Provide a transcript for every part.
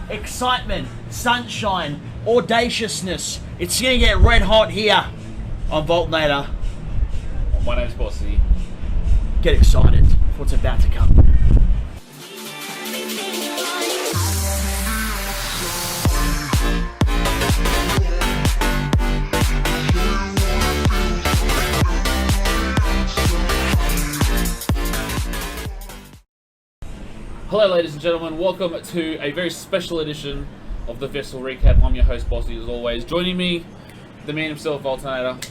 excitement, sunshine, audaciousness. It's going to get red hot here on Voltnator. My name's Bossy. Get excited for what's about to come. Hello ladies and gentlemen, welcome to a very special edition of the Vesl Recap. I'm your host Bossy as always. Joining me, the man himself, Voltnator.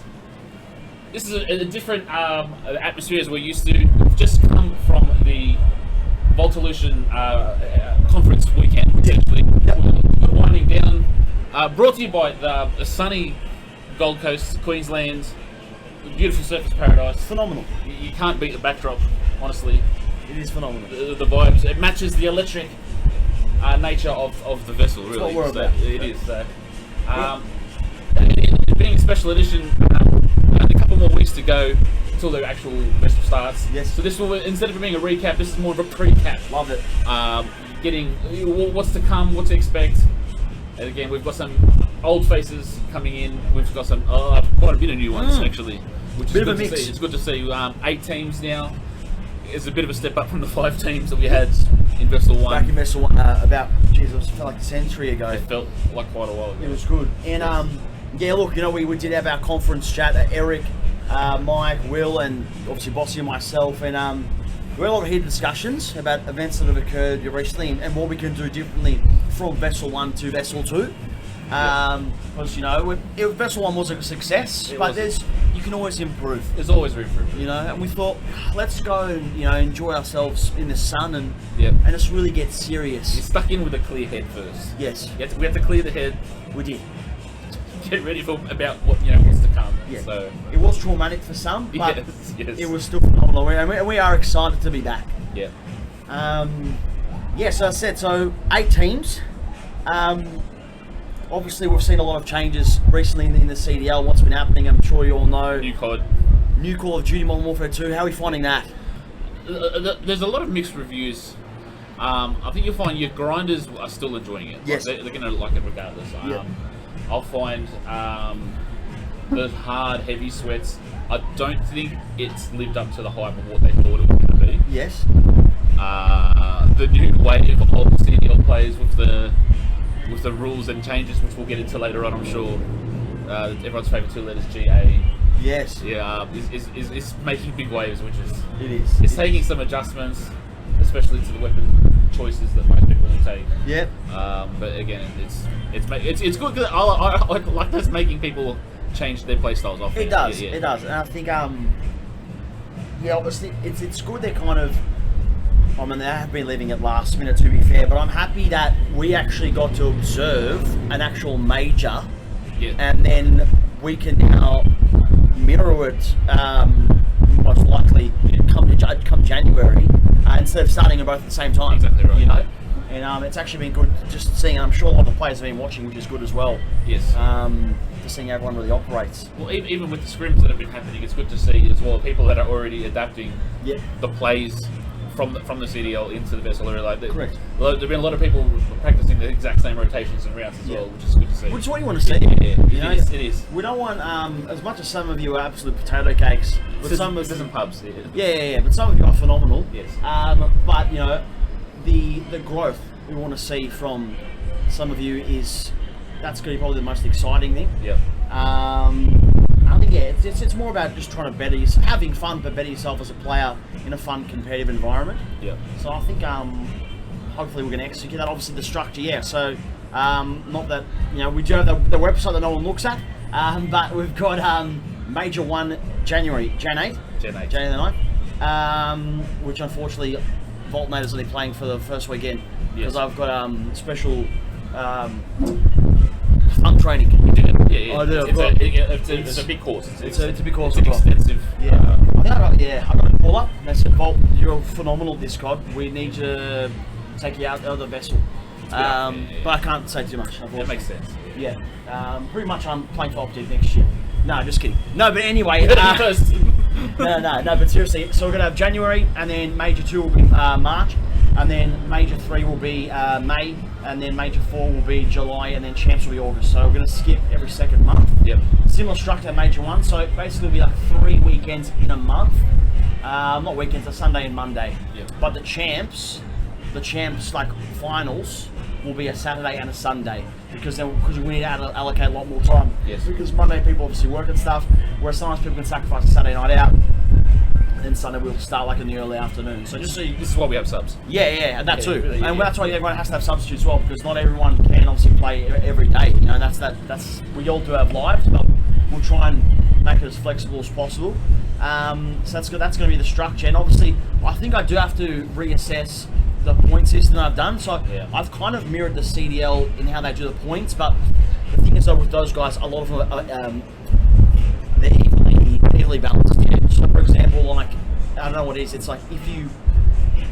This is a different atmosphere as we're used to. We've just come from the Voltolution conference weekend, essentially. We're winding down. Brought to you by the sunny Gold Coast, Queensland. Beautiful surface paradise. Phenomenal. You can't beat the backdrop, honestly. It is phenomenal. The vibes, it matches the electric nature of the Vesl, really. That's what we're so about. it is. So, it being a special edition, only a couple more weeks to go until the actual Vesl starts. Yes. So this will, instead of being a recap, this is more of a pre-cap. Love it. Getting what's to come, what to expect. And again, we've got some old faces coming in. We've got some quite a bit of new ones actually, which is Bit of good a to mix. see. It's good to see 8 teams now. It's a bit of a step up from the 5 teams that we had in Vesl 1. Back in Vesl 1 about, Jesus, it felt like a century ago. It felt like quite a while ago. It was good. And yeah, look, we did have our conference chat. Erik, Mike, Will, and obviously Bossy and myself. And we had a lot of heated discussions about events that have occurred recently and what we can do differently from Vesl 1 to Vesl 2. Because, Vesl 1 was a success, but you can always improve. There's always room for improvement. And we thought, let's go and enjoy ourselves in the sun and just really get serious. You stuck in with a clear head first. Yes, We have to clear the head. we did. Get ready for about what's to come. Yeah. So It was traumatic for some, but yes. it was still phenomenal. And we are excited to be back. Yeah. So I said, 8 teams. Obviously, we've seen a lot of changes recently in the CDL. What's been happening, I'm sure you all know. New COD. New Call of Duty Modern Warfare 2. How are we finding that? There's a lot of mixed reviews. I think you'll find your grinders are still enjoying it. Yes. They're going to like it regardless. I'll find the hard, heavy sweats. I don't think it's lived up to the hype of what they thought it was going to be. Yes. The new wave of CDL players with the rules and changes, which we'll get into later on, I'm sure. Everyone's favourite 2 letters, GA. Yes. Yeah, is making big waves, which is It is. it's taking some adjustments, especially to the weapon choices that most people will take. Yep. But again, it's good because I like that's making people change their play styles off. It does. It does. And I think obviously it's good they're kind of. They have been leaving it last minute, to be fair, but I'm happy that we actually got to observe an actual major, and then we can now mirror it most likely come January instead of starting them both at the same time. Exactly right. And it's actually been good just seeing, and I'm sure a lot of the players have been watching, which is good as well. Yes. Just seeing everyone really operates. Well, even with the scrims that have been happening, it's good to see as well people that are already adapting the plays from the CDL into the Vesl area. Correct. There've been a lot of people practicing the exact same rotations and routes as well, which is good to see. Which is what you want to see. It is. We don't want, as much as some of you are absolute potato cakes, but some of There's pubs. but some of you are phenomenal. Yes. But the growth we want to see from some of you that's going to be probably the most exciting thing. Yeah. I think it's more about just trying to better yourself, having fun, but better yourself as a player in a fun, competitive environment. Yeah. So I think hopefully we're going to execute that. Obviously the structure, So not that we do have the website that no one looks at, but we've got Major 1 January, Jan 8th, Jan 8th. January the 9th, which unfortunately Voltnator's only playing for the first weekend because I've got special fun training. Yeah. I do. It's a big course. It's a big course. It's extensive. Yeah. I got a call up and they said, Volt, you're phenomenal at this COD. We need to take you out of the Vesl. But I can't say too much. That makes sense. Yeah. Pretty much I'm playing for Optive next year. No, just kidding. No, but anyway. No, but seriously, so we're going to have January and then Major 2 will be March. and then Major 3 will be May, and then Major 4 will be July, and then Champs will be August. So we're going to skip every second month. Yep. Similar structure to Major 1, so basically it'll be like 3 weekends in a month. Not weekends, a Sunday and Monday. Yep. But the champs like finals will be a Saturday and a Sunday because we need to allocate a lot more time. Yes. Because Monday people obviously work and stuff, whereas sometimes people can sacrifice a Saturday night out. And then Sunday we'll start like in the early afternoon. So just so you, This is why we have subs. yeah, and that too. Really, and that's why everyone has to have substitutes as well, because not everyone can obviously play every day. You know, that's we all do have lives, but we'll try and make it as flexible as possible. So that's good. That's going to be the structure, and obviously, I think I do have to reassess the point system that I've done. So I've kind of mirrored the CDL in how they do the points, but the thing is though with those guys, a lot of them they're evenly balanced. Yeah. So for example, like I don't know what it is. It's like if you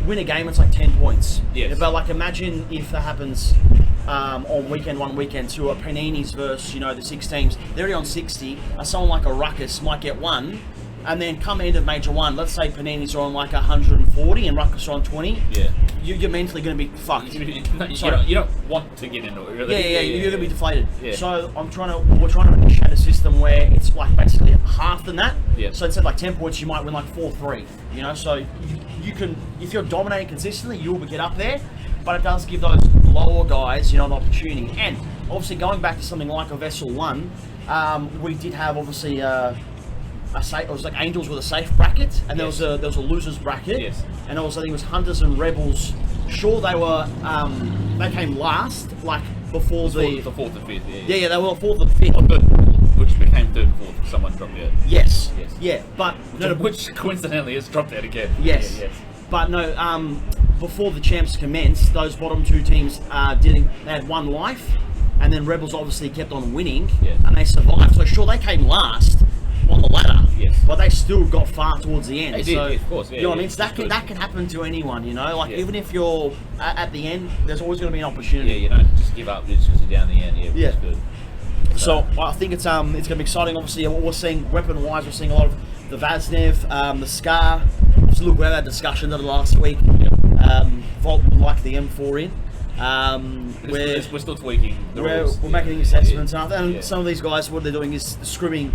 win a game, it's like 10 points. Yes. But like imagine if that happens on weekend 1, weekend 2, or Panini's versus the 6 teams. They're already on 60. Someone like a Ruckus might get 1. And then come end of Major 1, let's say Panini's are on like 140 and Ruckus are on 20. Yeah. You're mentally going to be fucked. You don't want to get into it, really. Yeah, you're going to be deflated. Yeah. So we're trying to initiate a system where it's like basically half than that. Yeah. So instead of like 10 points, you might win like 4-3. So you can, if you're dominating consistently, you'll get up there. But it does give those lower guys, an opportunity. And obviously going back to something like a Vesl 1, we did have obviously it was like Angels with a safe bracket, and there was a losers bracket. Yes. And I think it was Hunters and Rebels. Sure, they were they came last, like before the 4th and 5th. yeah, they were 4th and 5th. Oh, good. Which became 3rd and 4th. Someone dropped out. Yes. Yes. Yeah, but Which coincidentally has dropped out again. Yes. Yes. But no, before the champs commenced, those bottom 2 teams they had 1 life, and then Rebels obviously kept on winning, and they survived. So sure, they came last on the ladder, but they still got far towards the end. They did, of course. You know what I mean? So that can happen to anyone. Even if you're at the end, there's always going to be an opportunity. Yeah, you don't just give up just because you're down the end. Yeah, which is good. So I think it's going to be exciting. Obviously, what we're seeing weapon-wise, we're seeing a lot of the Vaznev, the Scar. Obviously, look, we had that discussion the last week. Volt would like the M4 in. We're still tweaking the rules. We're making assessments, and some of these guys, what they're doing is scrimming.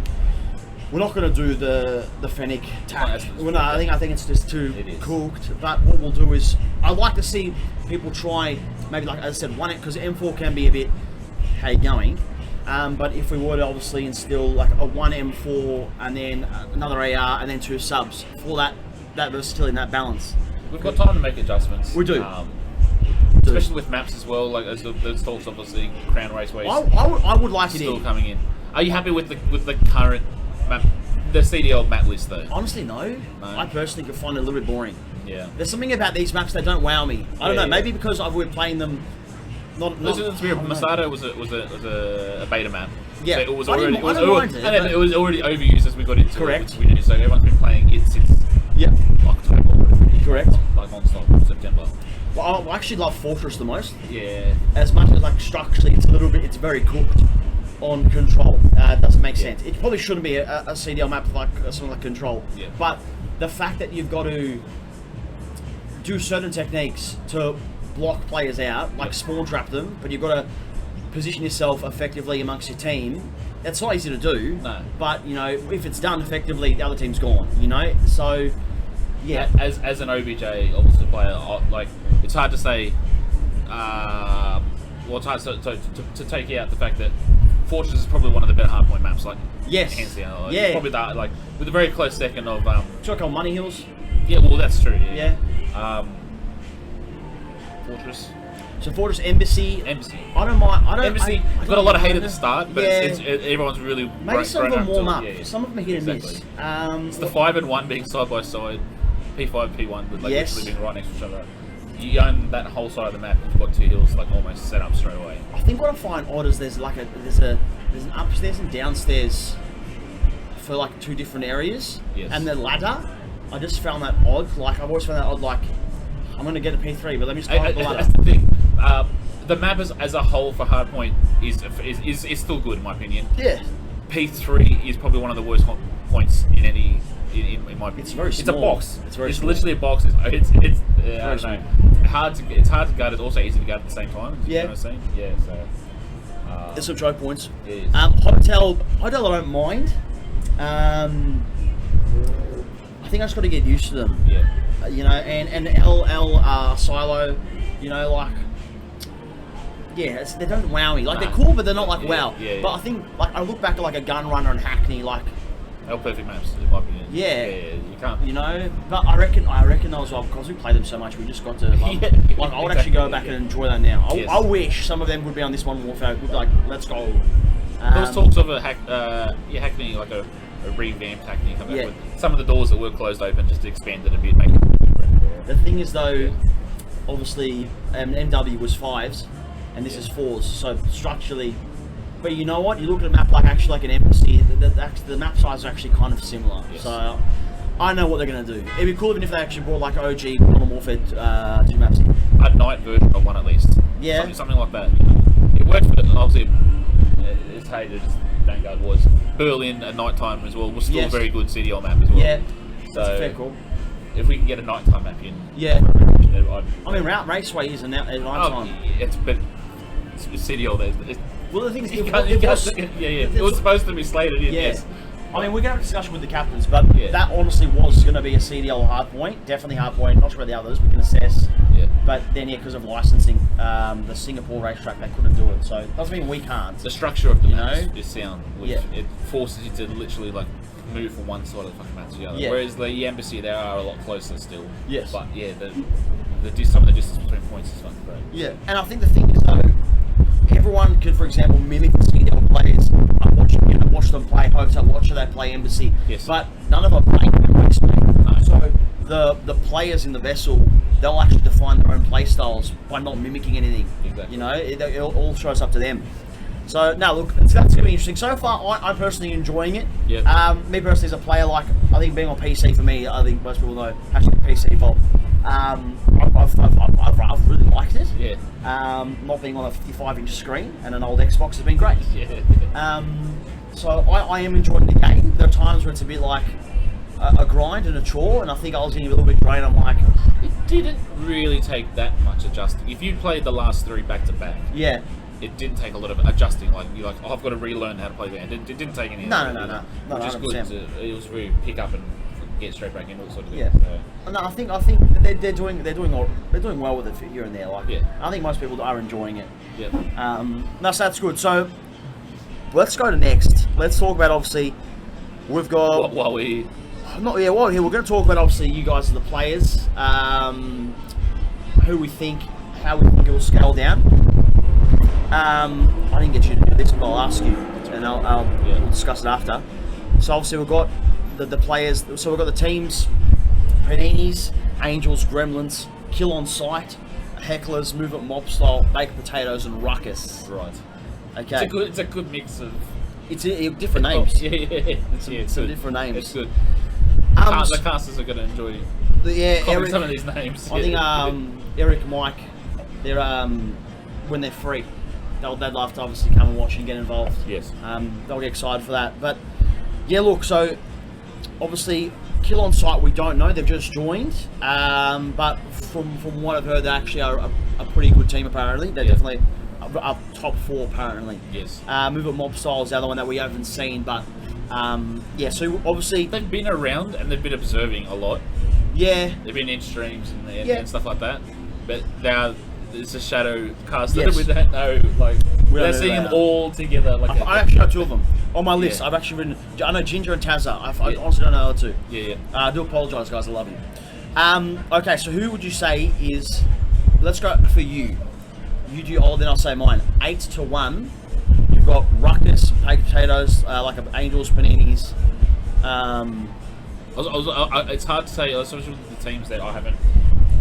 We're not going to do the Fennec tack. I think it's just too cooked. But what we'll do is, I'd like to see people try, maybe like I said, because M4 can be a bit, how you going? But if we were to obviously instill like a 1 M4 and then another AR and then 2 subs for that versatility and that balance. We've got time to make adjustments. We do. Especially with maps as well. Like as there's talks obviously Crown Raceways. I would like it still coming in. Are you happy with the current map, the CDL map list though? Honestly, no. I personally could find it a little bit boring. Yeah. There's something about these maps that don't wow me. I don't know. Maybe because we're playing them. Masada was a beta map. Yeah. So it was already overused as we got into correct. it. We knew, so everyone's been playing it since October. Correct. Like non-stop September. Well, I actually love Fortress the most. Yeah. As much as like structurally, it's very cooked on Control. It doesn't make sense. It probably shouldn't be a CDL map like something like Control. Yeah. But the fact that you've got to do certain techniques to block players out, like spawn trap them, but you've got to position yourself effectively amongst your team. It's not easy to do. No. But if it's done effectively, the other team's gone. So. Yeah. As an OBJ obviously player, like it's hard to say. It's hard to take out the fact that Fortress is probably one of the better hardpoint maps. Like hands down. Like, probably that. Like with a very close second of. Choco Money Hills. Yeah, well that's true. Yeah. Fortress. So Fortress Embassy. I don't mind. Embassy got a lot of hate at the start, but everyone's really maybe some of them warm up. Yeah. Some of them hit and miss. It's the 5 and 1 being side by side. P5, P1, with literally being right next to each other. You own that whole side of the map. You've got 2 hills like almost set up straight away. I think what I find odd is there's an upstairs and downstairs for like 2 different areas. Yes. And the ladder, I just found that odd. Like I've always found that odd. Like I'm gonna get a P3, but let me just go up the ladder. That's the thing. The map as a whole for hardpoint is still good in my opinion. Yeah. P3 is probably one of the worst points in any. In my opinion. It's very small. It's a box. It's very It's small. literally a box. It's I don't know. it's hard to guard. It's also easy to guard at the same time. Yeah. You know what I'm saying? Yeah. So. There's some choke points. Yeah, Hotel I don't mind. I think I just got to get used to them. Yeah. You know, and Silo, you know, like, yeah, they don't wow me. Like, they're cool, but they're not like wow. Yeah. But I think, like, I look back at like a Gun Runner and Hackney, like, they're perfect maps, in my opinion. Yeah. You can't. You know, but I reckon those are because we play them so much. We just got to like, like I would actually go back and enjoy that now. I wish some of them would be on this Modern Warfare. Would be like, let's go. There was talks of a Hackney, like a revamped Hackney coming up with some of the doors that were closed open just to expand it a bit. Make it different. The thing is though, obviously MW was 5s and this is 4s, so structurally. But you know what? You look at a map like an embassy. The map size is actually kind of similar. Yes. So I know what they're gonna do. It'd be cool even if they actually brought like OG Modern Warfare 2 maps in. A night version of one at least. Yeah. Something like that. You know. It worked for obviously. It's hated as Vanguard was. Berlin at night time as well was still a very good city on map as well. Yeah. So that's a fair call. If we can get a nighttime map in. Yeah. I mean, Route Raceway is at night time. It's a city all there. Well, the thing is, it was supposed to be slated in. Yes. I mean, we're going to have a discussion with the captains, but that honestly was going to be a CDL hard point. Definitely hard point. Not sure about the others. We can assess. Yeah. But then, because of licensing, the Singapore racetrack, they couldn't do it. So it doesn't mean we can't. The structure of the map is sound. Which it forces you to literally like move from one side of the fucking map to the other. Whereas the embassy, they are a lot closer still. Yes. But yeah, some of the distance between points is fucking great. Yeah. And I think the thing is though, everyone could, for example, mimic the CDL players. Watch them play Hotel, watch they play Embassy. Yes. But none of them play Embassy. No. So the players in the Vesl, they'll actually define their own play styles by not mimicking anything. Exactly. You know, it all shows up to them. So now look, that's going to be interesting. So far, I'm personally enjoying it. Yeah. Me personally as a player, like I think being on PC for me, I think most people know #PC fault. I've really liked it. Yeah. Not being on a 55-inch screen and an old Xbox has been great. Yeah. So I am enjoying the game. There are times where it's a bit like a grind and a chore, and I think I was getting a little bit drained. I'm like, it didn't really take that much adjusting. If you played the last 3 back to back, yeah, it didn't take a lot of adjusting. Like you're like, oh, I've got to relearn how to play the game. It didn't take any. No. Which is good. It was very pick up and get straight back into it sort of thing. Yeah. So. No, I think they're doing well with it here and there. Like, I think most people are enjoying it. Yeah. No, so that's good. So let's go to next. Let's talk about obviously we've got while we're here. We're going to talk about obviously you guys are the players. How we think it will scale down. I didn't get you to do this, but I'll ask you, and we'll discuss it after. So obviously we've got the players. So we've got the teams: Paninis, Angels, Gremlins, Kill on Sight, Hecklers, Movement Mob Style, Baked Potatoes, and Ruckus. Right. Okay. It's a good mix of. It's different names. Yeah. It's some different names. It's good. The casters are going to enjoy. Eric, some of these names. I think Erik, Mike, they're when they're free, they'd love to obviously come and watch and get involved. Yes. They'll get excited for that. But yeah, look. So obviously, Kill on Sight, we don't know. They've just joined. But from what I've heard, they actually are a pretty good team. Apparently, they're definitely up top 4 apparently. Yes. Movement Mob Style is the other one that we haven't seen, but so obviously they've been around and they've been observing a lot. Yeah. They've been in streams and stuff like that. But it's a shadow caster. We don't know, they're seeing them all together. I actually have 2 of them on my list. I've actually written. I know Ginger and Tazza. I honestly don't know the other 2. Yeah. I do apologise, guys. I love you. Okay, so who would you say is? Let's go for you. You do all, then I'll say mine. 8-1. You've got Ruckus, Baked Potatoes, Angels, Paninis. It's hard to say, especially with the teams that I haven't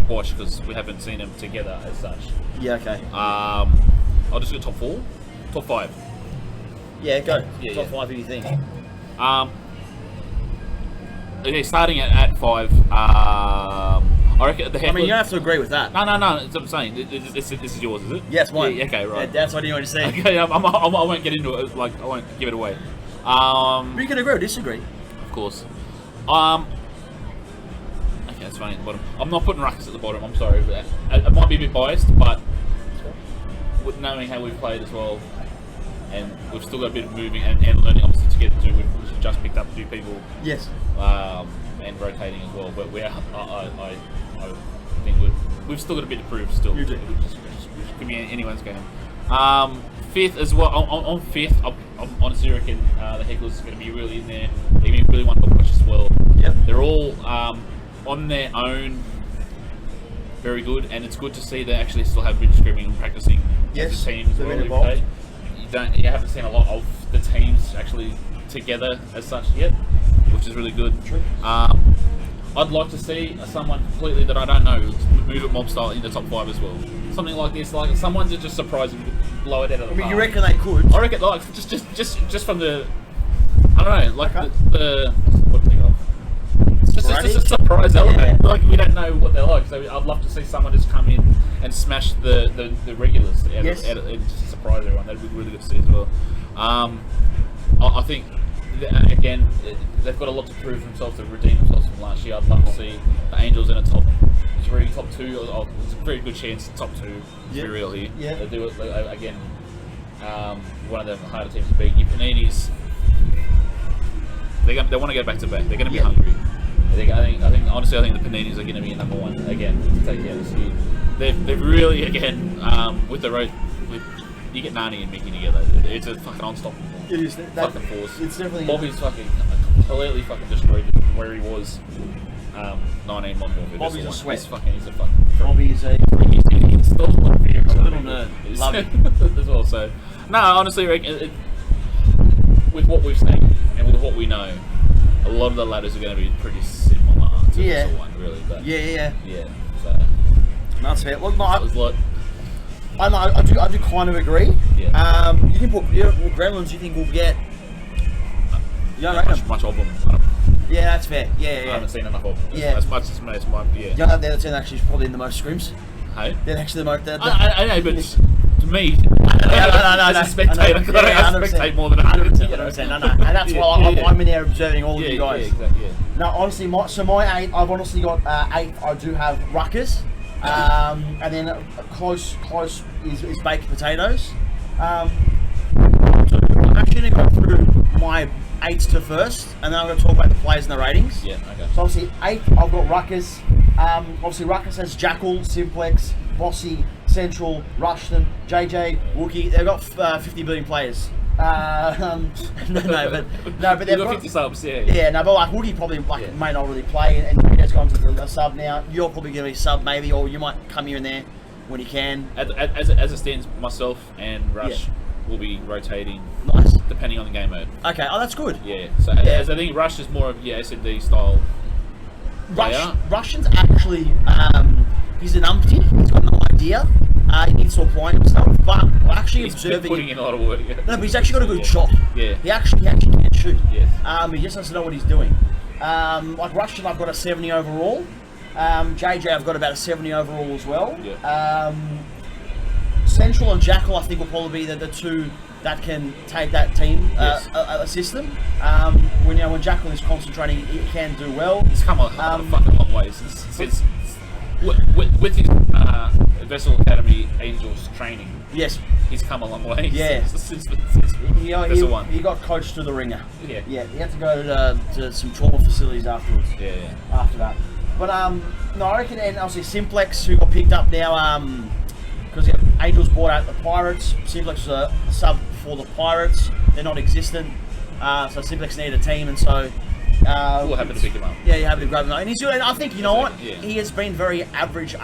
watched because we haven't seen them together as such. Yeah. Okay. I'll just go top 4, top 5. Yeah, go. Top 5. Who do you think? Okay, starting at 5. I reckon the. I mean, you don't have to agree with that. No. That's what I'm saying. This is yours, is it? Yes, mine. Yeah, okay, right. That's what you want to say. Okay, I won't get into it. I won't give it away. But you can agree or disagree. Of course. Okay, That's funny at the bottom. I'm not putting Ruckus at the bottom. I'm sorry. But I might be a bit biased, but with knowing how we've played as well, and we've still got a bit of moving and learning obviously to get to. We've just picked up 2 people. Yes. And rotating as well. But I think we've still got a bit to prove still. You do. Which could be anyone's game. 5th as well. On 5th, I'm honestly reckon the Hecklers are going to be really in there. They're going to be really one to watch as well. Yep. They're all on their own very good, and it's good to see they actually still have been scrimming and practicing as a team as well every day. You haven't seen a lot of the teams actually together as such yet, which is really good. True. I'd like to see someone completely that I don't know move it mob style in the top 5 as well. Something like this, like someone to just surprise and blow it out of the park. You reckon they could? I reckon, like, just from the, I don't know, like Okay. the what do you think of? It's just a surprise element. Yeah. Like, we don't know what they're like, so I'd love to see someone just come in and smash the regulars and just surprise everyone. That'd be really good to see as well. I think, again, they've got a lot to prove for themselves to redeem themselves from last year. I'd love to see the Angels in a top 3, top 2. It's a very good chance top 2 to be real here. Yeah. They do it again. One of the harder teams to beat. Your Paninis, they want to go back to back. They're going to be hungry. I think honestly, I think the Paninis are going to be number 1 again to take care of this year. They've really again with the road. You get Nani and Mickey together. It's a fucking unstoppable. It is. Fucking force. It's definitely. Bobby's fucking completely fucking destroyed where he was 19 months ago. Bobby's a sweat. He's a fucking. Bobby is a He's still a little nerd. Love it. as well. So, no, honestly, Rick, with what we've seen and with what we know, a lot of the ladders are going to be pretty similar to this one, really. But yeah. So, that's fair. Look, that was a lot. I do kind of agree. Yeah. You think what Gremlins you think we'll get? You don't reckon? Much of them. Yeah, that's fair. Yeah. I haven't seen enough of them. Yeah. As much as most might. Yeah. You know, they're the team actually probably in the most scrims. Hey. They're actually the most. I know, but to me, No. as a spectator, I spectate more than 100%. No. And that's why I'm in there observing all of you guys. Yeah, exactly. Yeah. No, honestly, my 8, I've honestly got 8th. I do have Ruckus, and then close is baked potatoes. So I'm actually going to go through my 8s to first, and then I'm going to talk about the players and the ratings. Yeah. Okay. So obviously 8th, I've got Ruckus. Obviously Ruckus has Jackal, Simplex, Bossy, Central, Rushton, JJ, Wookie. They've got 50 billion players. But they've got 50 subs. Yeah. Yeah, no, but like Wookie probably may not really play, and has gone to the sub now. You're probably going to be sub maybe, or you might come here and there when you can. As it stands, myself and Rush will be rotating. Nice. Depending on the game mode. Okay, oh that's good. Yeah. So as I think Rush is more of S&D style. Russian's actually he's an umpty. He's got no idea. He needs to apply himself, but we're actually He's observing. putting in a lot of work. Yeah. No, but he's actually got a good shot. Yeah. He actually can shoot. Yes. He just has to know what he's doing. Like Russian, I've got a 70 overall. JJ, I've got about a 70 overall as well. Yeah. Central and Jackal, I think, will probably be the 2 that can take that team a system. When Jackal is concentrating, he can do well. He's come a fucking long way since with his Vesl Academy Angels training. Yes. He's come a long way. Yeah. Since Vesl 1. He got coached to the ringer. Yeah. Yeah. He had to go to some trauma facilities afterwards. Yeah. After that, but no, I reckon, and obviously Simplex, who got picked up now, because Angels bought out the Pirates. Simplex was a sub for the Pirates. They're not existent, so Simplex needed a team, and so we'll happen to pick him up. Yeah, you happen to grab him up, and he's good. And I think what Yeah. he has been very average,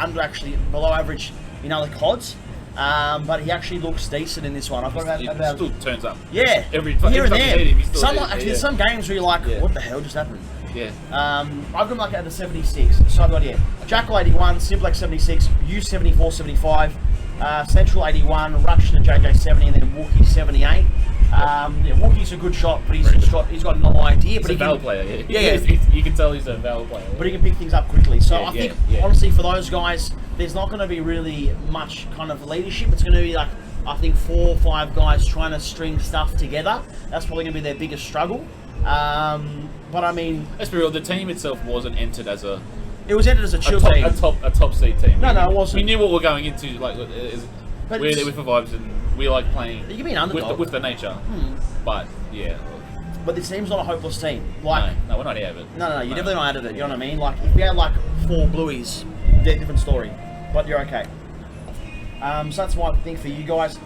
below average in other CODs. But he actually looks decent in this one. I've got He about still turns up. yeah, Every here and time you there. hit him, he's still Some there. actually, Yeah. there's some games where you're like, what the hell just happened? Yeah. I've got him like at the 76. So I've got Jackal 81, Simplex 76, U 74, 75, Central 81, Rush and JJ 70, and then Wookie 78. Wookie's a good shot, but he's got no idea. He's but a valve player. Yeah. You can tell he's a valve player. But he can pick things up quickly. So Yeah, I think, yeah. honestly, for those guys, there's not going to be really much kind of leadership. It's going to be like, I think 4 or 5 guys trying to string stuff together. That's probably going to be their biggest struggle. But I mean, let's be real. The team itself wasn't entered as a It was entered as a chill team. A top seed team. No, it wasn't. We knew what we're going into. Like, But we're there with the vibes, and we like playing. You can be an underdog with the nature. But yeah. But this team's not a hopeless team. Like, no, we're not out of it. No, you're definitely not out of it. You know what I mean? Like, if you had like 4 blueies, they're a different story. But you're okay. So that's my thing for you guys.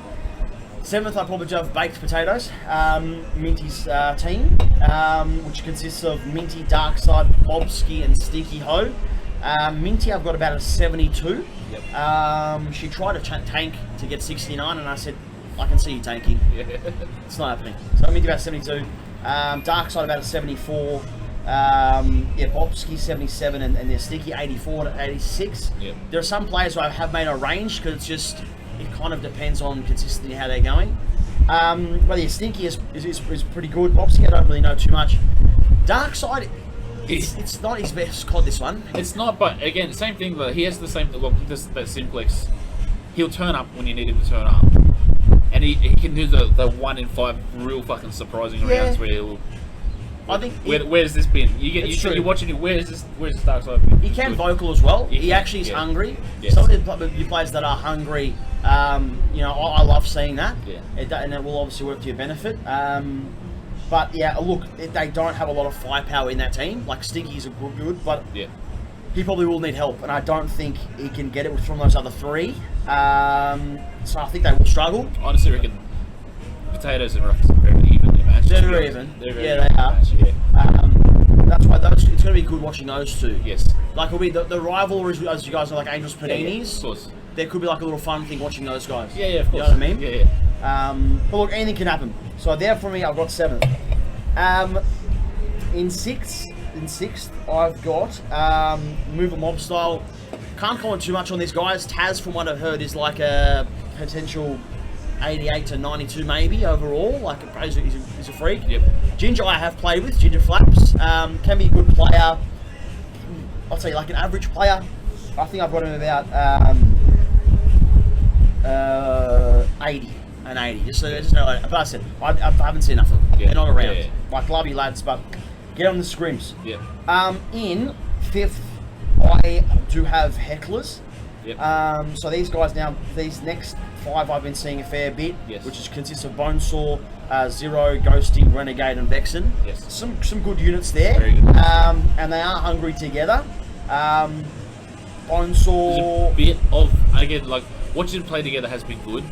7th, I probably have baked potatoes. Minty's team, which consists of Minty, Darkside, Bobski, and Stinky Ho. Minty, I've got about a 72. Yep. She tried to tank to get 69, and I said, I can see you tanking. Yeah. It's not happening. So Minty about 72. Darkside about a 74. Bobski 77 and there's Sticky 84 and 86. Yep. There are some players who I have made a range because it kind of depends on consistency how they're going. But yeah, Stinky is pretty good. Bobski I don't really know too much. Darkside, it's not his best COD this one. It's not, but again, same thing. But he has the same that simplex. He'll turn up when you need him to turn up, and he can do the 1 in 5 real fucking surprising rounds where he'll. I think where's this been? You're watching it. Where's this Darkside been? He can vocal as well. He actually is hungry. Yes. Some of the players that are hungry, I love seeing that. Yeah. And it will obviously work to your benefit. But yeah, look, they don't have a lot of firepower in that team. Like Stinky's a good, but he probably will need help, and I don't think he can get it from those other 3. So I think they will struggle. Honestly, I reckon potatoes and Ruffs are very evenly matched. They're very even. They are. Matched, that's why it's going to be good watching those two. Yes. Like it'll be the rivalries, as you guys know, like Angels Paninis. Of course. There could be like a little fun thing watching those guys. Yeah, of course. You know what I mean? Yeah. But look, anything can happen. So there for me, I've got 7th. In sixth, I've got Move a Mob Style. Can't comment too much on these guys. Taz, from what I've heard, is like a potential 88 to 92 maybe overall. Like he's a freak. Yep. Ginger I have played with, Ginger Flaps. Can be a good player. I'll say like an average player. I think I've got him about 80. An 80. Just know. But I said I haven't seen enough of them. They're not around. Yeah. Like love you lads, but get on the scrims. Yeah. In 5th, I do have hecklers. Yep. So these guys now, these next 5 I've been seeing a fair bit, which consists of Bonesaw, Zero, Ghosty, Renegade, and Vexen. Yes. Some good units there. Very good. And they are hungry together. Bonesaw. There's a bit of, again, like watching them play together has been good,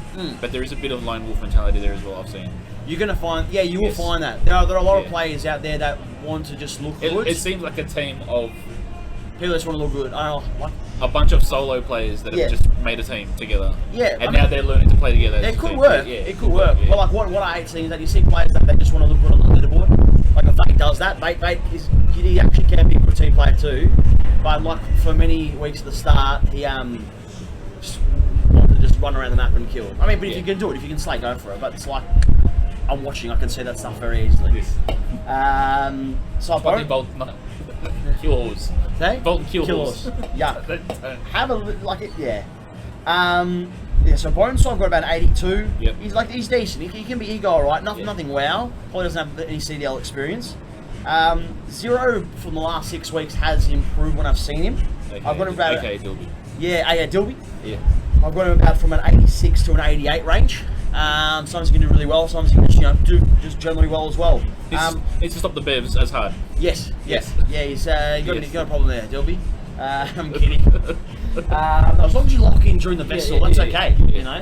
but there is a bit of lone wolf mentality there as well. I've seen. You're gonna find, you will find that there are a lot of players out there that want to just look good. It seems like a team of people just want to look good. I don't know, like a bunch of solo players that have just made a team together. Yeah, and now they're learning to play together. It could work. It could work. Yeah. But like what I hate seeing is that you see players that they just want to look good on the leaderboard. Like if Bait does that, Bait he actually can be a good team player too. But like for many weeks at the start, he just wanted to just run around the map and kill. I mean, but if you can do it, if you can slay, go for it. But it's like I'm watching, I can see that stuff very easily. Yes. So Bolt, kill horse. Okay? Bolt and kill horse. Yeah. Have a like it. Yeah. So Bonesaw I've got about 82. Yep. He's decent. He can be ego alright. Nothing wow. Probably doesn't have any CDL experience. Zero from the last 6 weeks has improved when I've seen him. Okay. I've got him about Dilby. Yeah, Dilby. Yeah. I've got him about from an 86 to an 88 range. Sometimes he can do really well. Sometimes he can do just generally well as well. Needs to stop the bevs as hard. Yes. Yeah, he's got a problem there, Dilby. I'm kidding. As long as you lock in during the Vesl, that's okay. You know,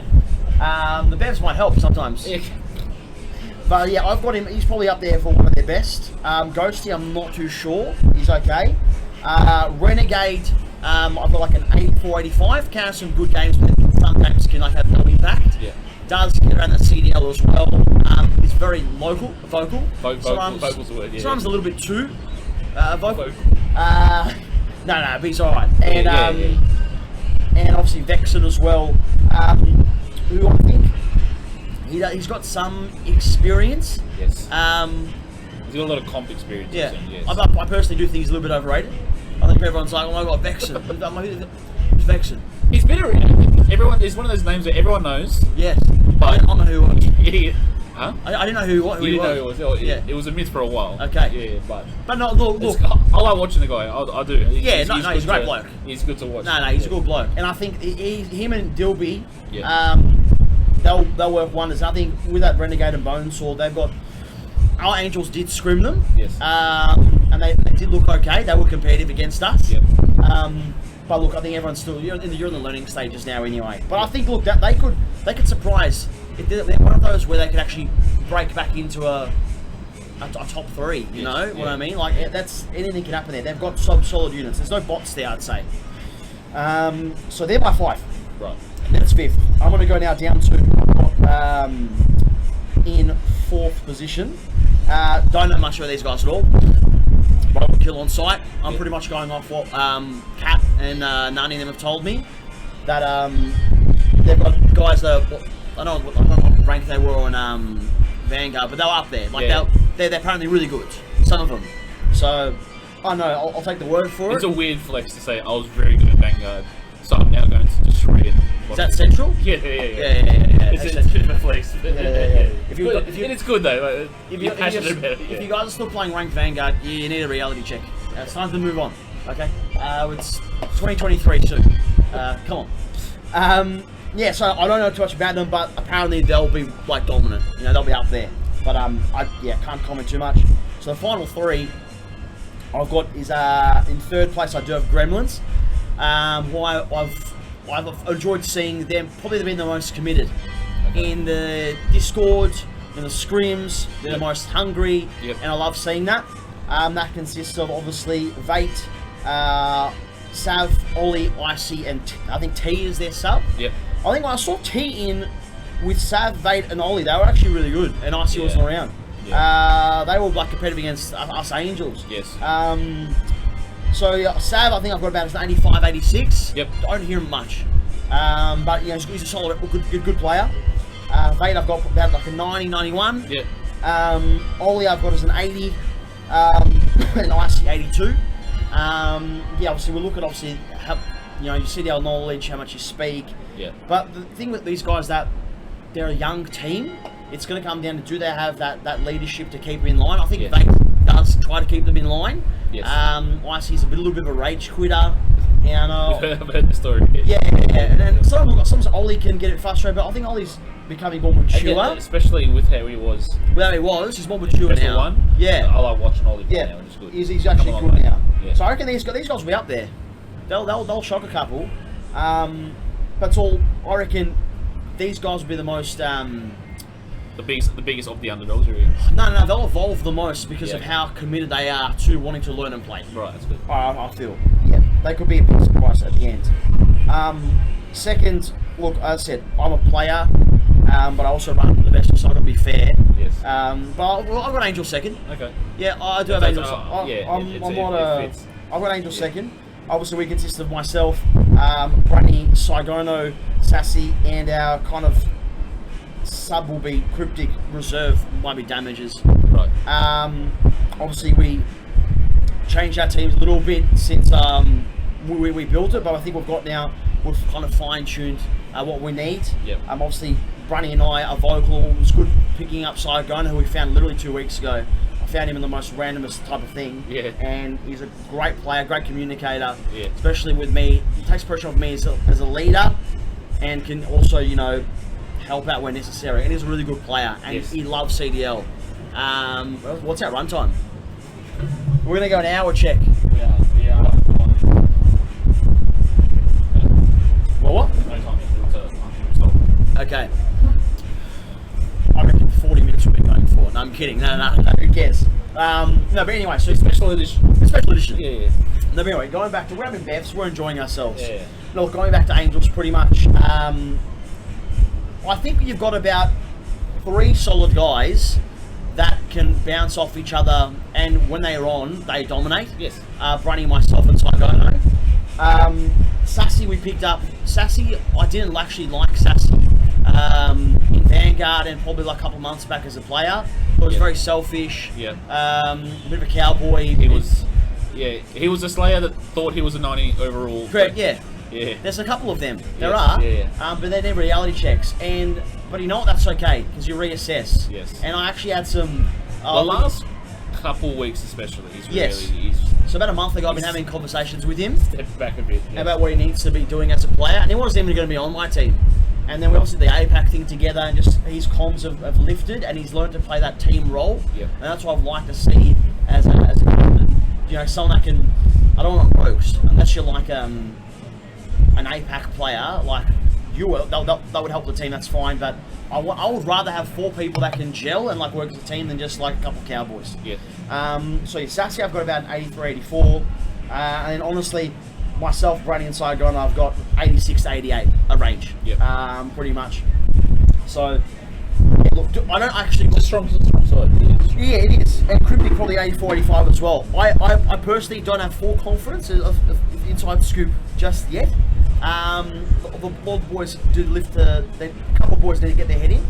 the bevs might help sometimes. Yeah. But yeah, I've got him. He's probably up there for one of their best. Ghosty, I'm not too sure. He's okay. Renegade, I've got like an 84, 85. Can have some good games, but some games can like have no impact. Yeah. Does get around the CDL as well. He's very vocal. Vocal's the word, yeah. Sometimes a little bit too vocal. No, but he's alright. And and obviously Vexen as well, who I think he's got some experience. Yes. He's got a lot of comp experience. Yeah. Yes. I personally do think he's a little bit overrated. I think everyone's like, oh my god, Vexen. Who's Vexen? He's been around. Everyone is one of those names that everyone knows. Yes. But I don't know who. Huh? I didn't know who You he didn't know was. who it was. Yeah. It was a myth for a while. Okay. Yeah, but no, look. I like watching the guy. I do. He's a good great bloke. He's good to watch. No, he's a good bloke, and I think him and Dilby, Yeah. They'll work wonders. I think with that Renegade and Bone Sword, they've got. Our Angels did scrim them. Yes. And they did look okay. They were competitive against us. Yep. But look, I think everyone's still you're in the learning stages now anyway. But I think look that they could surprise if they're one of those where they could actually break back into a top three. You know what I mean? Like that's anything can happen there. They've got some solid units. There's no bots there, I'd say. So they're by 5. Right. That's 5th. I'm going to go now down to in 4th position. Don't know much about these guys at all. But I will kill on sight. I'm pretty much going off what Kat and none of them have told me. That they've got guys that I don't know what rank they were on Vanguard, but they were up there. Like they're apparently really good. Some of them. So I don't know. I'll take the word for it. It's a weird flex to say I was very good at Vanguard, so I'm now going to destroy it. Is that central? Yeah. It's a bit of a flex. It's good though. If you're passionate about it. If you guys are still playing ranked Vanguard, you need a reality check. It's time to move on. Okay. It's 2023 soon. Come on. So I don't know too much about them, but apparently they'll be like dominant. You know, they'll be up there. But I can't comment too much. So the final 3 I've got is in 3rd place. I do have Gremlins. Who I've enjoyed seeing them. Probably they've been the most committed in the Discord, in the scrims. They're the most hungry, and I love seeing that. That consists of obviously Vate, Sav, Ollie, Icy, and I think T is their sub. Yep. I think when I saw T in with Sav, Vate, and Ollie, they were actually really good, and Icy wasn't around. They were like competitive against us Angels. Yes. So Sav, I think I've got about 85, 86. Yep. I don't hear him much, but you know he's a solid, good player. Vate, I've got about like a 90, 91. Yeah. Ollie, I've got as an 80, and Icy 82. Obviously we look at how you see their knowledge, how much you speak. Yeah. But the thing with these guys that they're a young team, it's going to come down to do they have that leadership to keep them in line. I think Vate does try to keep them in line. Yes. Icy's a little bit of a rage quitter. And, I've heard the story. Yeah. And then sometimes Ollie can get it frustrated, but I think Ollie's becoming more mature. Again, especially with how he was. He's more mature now. One. Yeah. I like watching Ollie play now, it's good. He's actually good now. Yeah. So I reckon these guys will be up there. They'll shock a couple. But I reckon these guys will be the most. The biggest of the underdogs, really. No, they'll evolve the most because of how committed they are to wanting to learn and play. Right, that's good. I feel. Yeah, they could be a big surprise at the end. Second, look, as I said, I'm a player, but I also run the Vesl, so I've got to be fair. Yes. But I've got Angel second. Okay. Yeah, I do have Angel. It fits. I've got Angel second. Obviously, we consist of myself, Brunny, Saigono, Sassy, and our kind of sub will be Cryptic, Reserve, might be Damages. Right. Obviously, we changed our teams a little bit since we built it, but I think we've kind of fine-tuned what we need. Yep. Obviously, Brunny and I are vocal. It was good picking up Saigono, who we found literally 2 weeks ago. I found him in the most randomest type of thing. Yeah. And he's a great player, great communicator. Yeah. Especially with me. He takes pressure off me as a leader and can also, help out where necessary. And he's a really good player. And he loves CDL. What's our runtime? We're going to go an hour check. Yeah. What? No time. Okay. I reckon 40 minutes we'll be going for. No, I'm kidding. No, who cares? But anyway, so Special edition. Yeah. No, but anyway, going back to we're having Bevs, we're enjoying ourselves. Yeah. Look, going back to Angels pretty much. I think you've got about 3 solid guys that can bounce off each other, and when they are on, they dominate. Yes. Brunny, myself, and Saigono. Sassy we picked up. Sassy, I didn't actually like Sassy in Vanguard and probably like a couple months back as a player. But was very selfish. Yeah. A bit of a cowboy. He was a Slayer that thought he was a 90 overall. Correct, yeah. Yeah. There's a couple of them. Yes, There are. yeah. But they're never reality checks. But you know what? That's okay because you reassess. Yes. And I actually had some. The last couple weeks, especially, Yes. So about a month ago, I've been having conversations with him stepped back a bit about what he needs to be doing as a player, and he wasn't even going to be on my team. And then we also did the APAC thing together, and just his comms have lifted, and he's learned to play that team role. Yep. And that's what I'd like to see as a you know, someone that can. I don't want rogues unless you're like an APAC player like you will. That would help the team. That's fine, but I would rather have 4 people that can gel and like work as a team than just like a couple of cowboys. Yeah. So your Sassy, I've got about an 83, 84, and honestly, myself, Brady and Saigon, I've got 86 to 88, a range. Yeah. Pretty much. So, yeah, look, I don't actually. It's a strong side. Yeah, it is, and Cryptic probably 84, 85 as well. I personally don't have full confidence of inside the scoop just yet. The boys do lift a couple of boys need to get their head in.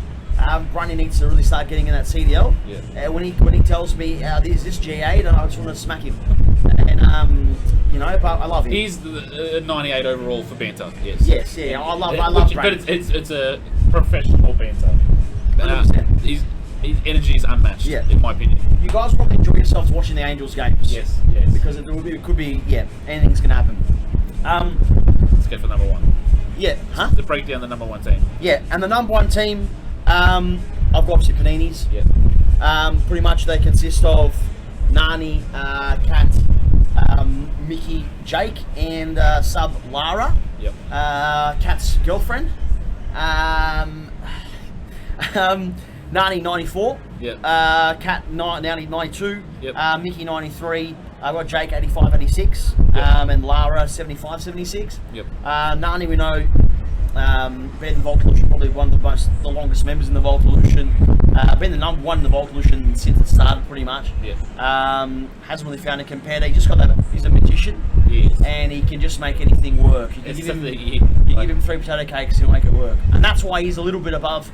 Brunny needs to really start getting in that CDL. Yeah. When he tells me this G8, I just want to smack him. And you know, but I love him. He's the 98 overall for banter. Yes. Yes, yeah, I love Brunny. But it's a professional banter. 100%. His energy is unmatched. Yeah. In my opinion. You guys probably enjoy yourselves watching the Angels games. Yes. Because it could be anything's gonna happen. Let's go for number 1. Yeah. Huh? To break down the number 1 team. Yeah, and the number 1 team, I've got obviously Paninis. Yeah. Pretty much they consist of Nani, Kat, Mickey, Jake, and sub Lara. Yep. Kat's girlfriend. Nani 94. Yep. Kat Nani 92. Yep. Mickey 93. I've got Jake 85, 86. Yep. And Lara 75, 76. Yep. Nani we know. Been in Voltolution, probably one of the longest members in the Voltolution. Been the number 1 in the Voltolution since it started, pretty much. Yeah. Hasn't really found a competitor. He just got that. He's a magician, Yes. and he can just make anything work. You can give him 3 potato cakes, he'll make it work, and that's why he's a little bit above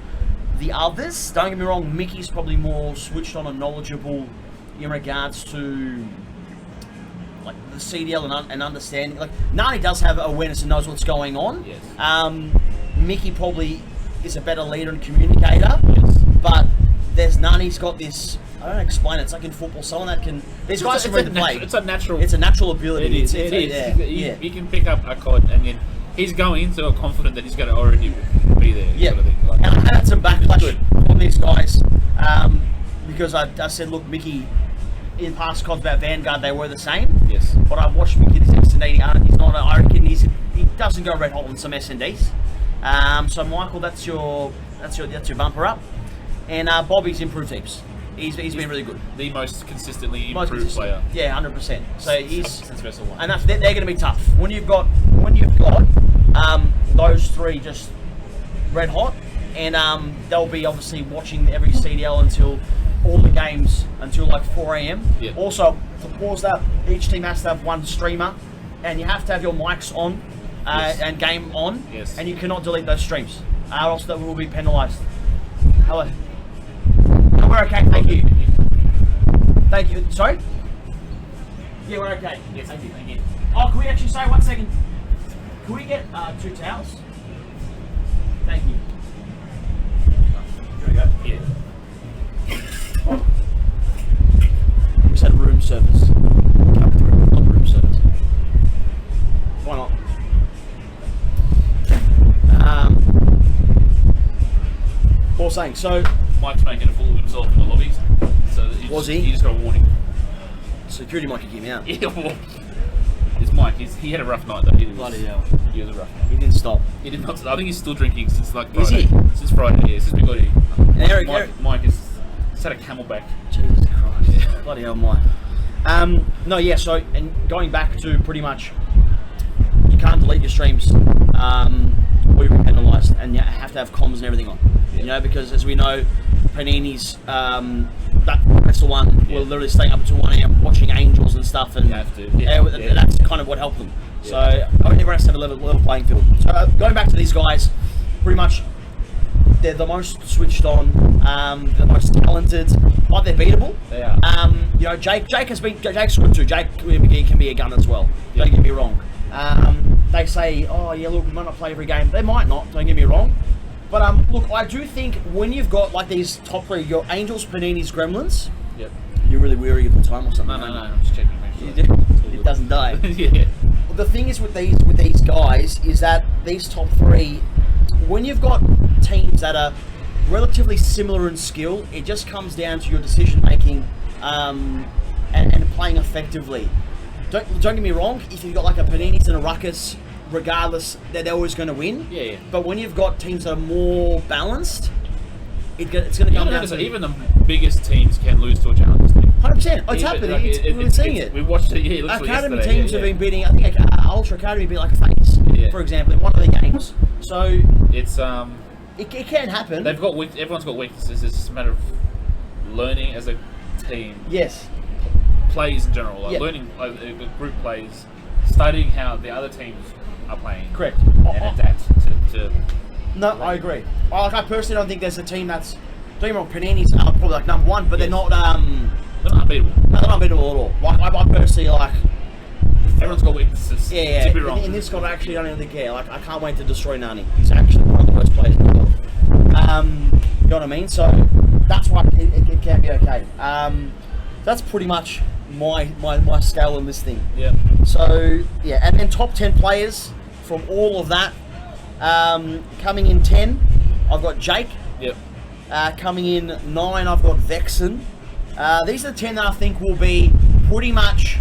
the others. Don't get me wrong, Mickey's probably more switched on and knowledgeable in regards to like the CDL and understanding. Like Nani does have awareness and knows what's going on. Yes. Mickey probably is a better leader and communicator. Yes. But there's Nani's got this. I don't explain it. It's like in football, someone that can. These guys can read the play. It's a natural. It's a natural ability. It is. He can pick up a cod, and then he's going into it confident that he's going to already be there. Yeah. Sort of thing. Like, and I had some backlash on these guys because I said, look, Mickey. In past CODs about Vanguard, they were the same. Yes. But I've watched Mickey this S&D. He's not. I reckon he doesn't go red hot on some S&Ds. So Michael, that's your bumper up. And Bobby's improved heaps. He's been really good. The most consistently improved player. Yeah, 100%. So he's since Vesl 1. and they're going to be tough when you've got those 3 just red hot, and they'll be obviously watching every CDL until all the games until like 4 a.m. Yep. Also, to pause that, each team has to have 1 streamer, and you have to have your mics on Yes. and game on, Yes. and you cannot delete those streams, or else that will be penalised. Hello. No, we're okay. Thank you. Thank you. Sorry. Yeah, we're okay. Yes. Thank you. Oh, can we actually say 1 second? Can we get 2 towels? Thank you. Here we go. Yeah. We just had room service. Come through. Not room service. Why not? What was I saying? So, Mike's making a fool of himself in the lobbies. So he just got a warning. security might kick him out. Yeah, well, it's Mike. He had a rough night though. Bloody hell. He was a rough night. He didn't stop. He did not. I think he's still drinking since like Is Friday. he? Since Friday, yeah. Since we got here. And Erik, Mike has had a camelback. Jesus Christ. Bloody hell, Mike. No, yeah, so, and going back to pretty much, you can't delete your streams, or you'll be penalised, and you have to have comms and everything on. Yeah. You know, because as we know, Panini's, that's the one, we're literally staying up until 1 a.m. watching Angels and stuff, and You have to. Yeah. that's kind of what helped them. Yeah. So, everyone has to have a level playing field. So, going back to these guys, pretty much, they're the most switched on, the most talented, but they're beatable. They are. You know, Jake's good too. Jake can be a gun as well. Yeah. Don't get me wrong. They say, oh yeah, look, we might not play every game. They might not. Don't get me wrong. look, I do think when you've got like these top three, your Angels, Paninis, Gremlins. Yep. You're really weary of the time or something. No, I'm just checking. It doesn't die. Yeah. The thing is with these guys is that these top three, when you've got teams that are relatively similar in skill, it just comes down to your decision making and playing effectively. Don't get me wrong. If you've got like a Paninis and a Ruckus, regardless, they're always going to win. Yeah. But when you've got teams that are more balanced, it's going to come down to even the biggest teams can lose to a challenge team. 100%. It's happening. We've been seeing it. We watched it. Yeah, Academy yesterday. teams have been beating. I think Ultra Academy beat like Face, for example, in one of the games. So it's it can happen. Everyone's got weaknesses. It's just a matter of learning as a team. Yes. Plays in general, learning group plays, studying how the other teams are playing. Correct. And adapt to. No, I agree. I personally don't think there's a team that's. Don't get me wrong, Paninis are probably like number one, but they're not. They're not unbeatable. No, they're not unbeatable at all. Like I personally like. Everyone's got weaknesses. Yeah. To be wrong. In this God, I actually don't really care. Like I can't wait to destroy Nani. He's actually one of the worst players in the world. You know what I mean? So that's why it can be okay. That's pretty much my scale in this thing. Yeah. So yeah, and then top 10 players from all of that. Coming in 10, I've got Jake. Yep. Coming in 9, I've got Vexen. These are the 10 that I think will be pretty much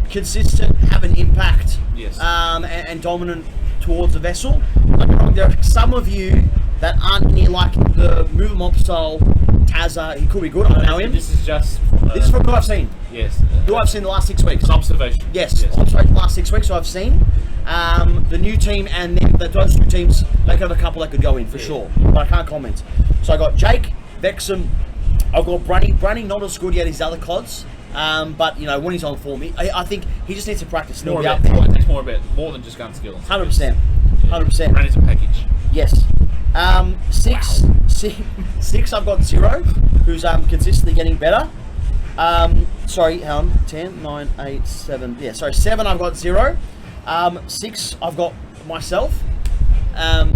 consistent, have an impact, yes. and dominant towards the Vesl. Don't get me wrong, there are some of you that aren't near like the move 'em up style. Tazza, he could be good. I don't know him. This is just. This is from who I've seen. Yes. Who I've seen the last 6 weeks. It's observation. Yes. Observation the last 6 weeks. So I've seen the new team and then those two teams. They could have a couple that could go in for sure, but I can't comment. So I got Jake, Vexen. I've got Brunny. Brunny not as good yet as the other CODs, but you know when he's on form, I think he just needs to practice. It takes more than just gun skills. 100%. 100%. Brunny's a package. Yes. Six. I've got Zero, who's consistently getting better. Sorry, hang on. 10, 9, 8, 7. Yeah, sorry, 7. I've got Zero. 6. I've got myself. I'm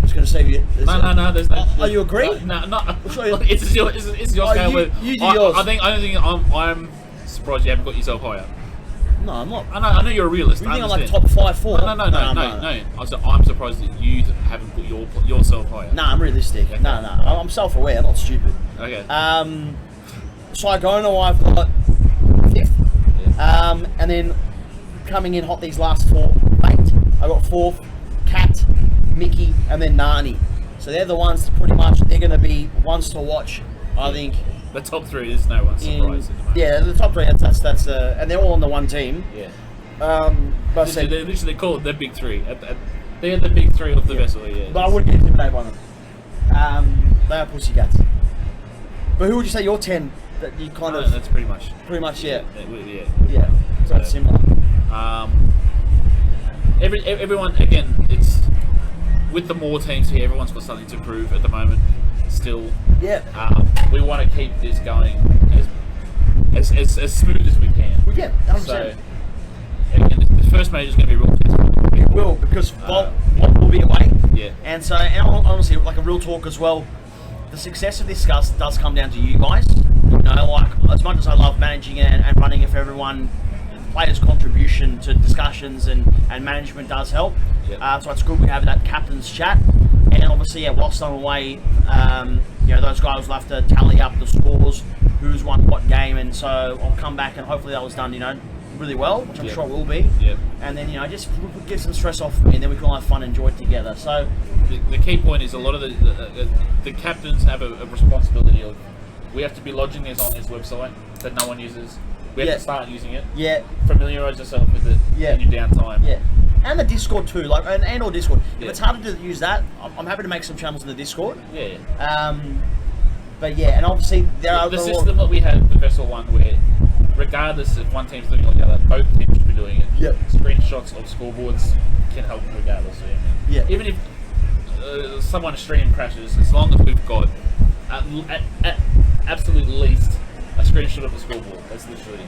just going to save you. No. There's no. Oh, you agree? No. It's your scale. You do yours. I think I'm surprised you haven't got yourself higher. No, I'm not. I know you're a realist. You think I'm like top 5, 4? No. I'm surprised that you haven't put yourself higher. No, I'm realistic. Okay. No. I'm self-aware. I'm not stupid. Okay. Saigono, I've got 5th. Yeah. And then coming in hot these last 4, 8. I got 4th, Cat, Mickey, and then Nani. So they're the ones pretty much. They're going to be ones to watch. I think. The top 3 is no one's surprised. Yeah, the top 3. That's and they're all on the one team. Yeah. But they literally call it the big 3. They're the big 3 of the Vesl. Yeah. But I wouldn't get intimidated by them. They are pussycats. But who would you say your 10 that you kind of? That's pretty much. Yeah. Yeah. So it's similar. Everyone again. It's with the more teams here. Everyone's got something to prove at the moment. Still. Yeah. We want to keep this going as smooth as we can. Well, yeah. 100%. So again, the first major is going to be real testing. It will, because Volt will be away. Yeah. And so, and honestly, like a real talk as well, the success of this does come down to you guys. You know, like, as much as I love managing it and running it for everyone, players' contribution to discussions and management does help. Yep. So it's good we have that captain's chat. And obviously, yeah, whilst I'm away, you know, those guys will have to tally up the scores, who's won what game, and so I'll come back and hopefully that was done, you know, really well, which I'm sure it will be. Yep. And then, you know, just get some stress off me, and then we can all have fun and enjoy it together. So the key point is a lot of the captains have a responsibility of, we have to be lodging this on this website that no one uses. We have to start using it. Yeah. Familiarise yourself with it in your downtime. Yeah. And the Discord too, like and or Discord. If it's harder to use that, I'm happy to make some channels in the Discord. Yeah. But yeah, and obviously there are the system that we had with Vesl 1, where regardless if one team's doing it or the other, both teams should be doing it. Yep. Screenshots of scoreboards can help regardless. Yeah. Even if someone's stream crashes, as long as we've got at absolute least a screenshot of the scoreboard, that's literally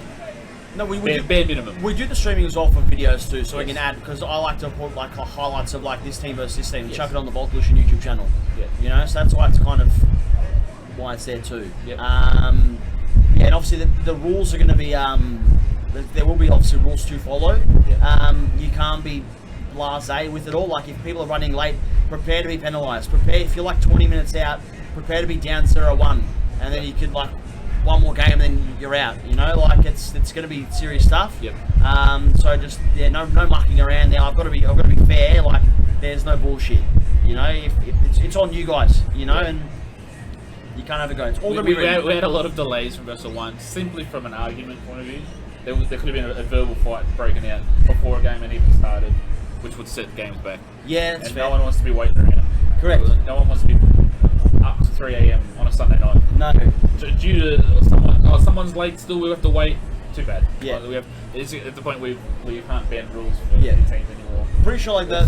No, we bare minimum. We do the streaming as well for videos too, so we can add, because I like to put like highlights of like this team versus this team, and chuck it on the Voltolution YouTube channel. Yeah. You know, so that's why it's kind of why it's there too. Yep. And obviously the rules are going to be there will be obviously rules to follow. You can't be blasé with it all. Like if people are running late, prepare to be penalised. Prepare if you're like 20 minutes out, prepare to be down 0-1, and then you could like one more game and then you're out. You know, like it's going to be serious stuff. Yep. So just no mucking around there. I've got to be fair. Like there's no bullshit. You know, if it's on you guys. You know, and you can't have a go. It's all we had a lot of delays from Vesl 1 simply from an argument point of view. There could have been a verbal fight breaking out before a game had even started, which would set games back. Yeah, that's and fair. no one wants to be waiting around. Correct. No one wants to be up to 3 a.m. on a Sunday night. No. Due to someone's late still, we have to wait. Too bad. Yeah. Like, it's at the point where you can't bend rules for Yeah. teams anymore. Pretty sure like the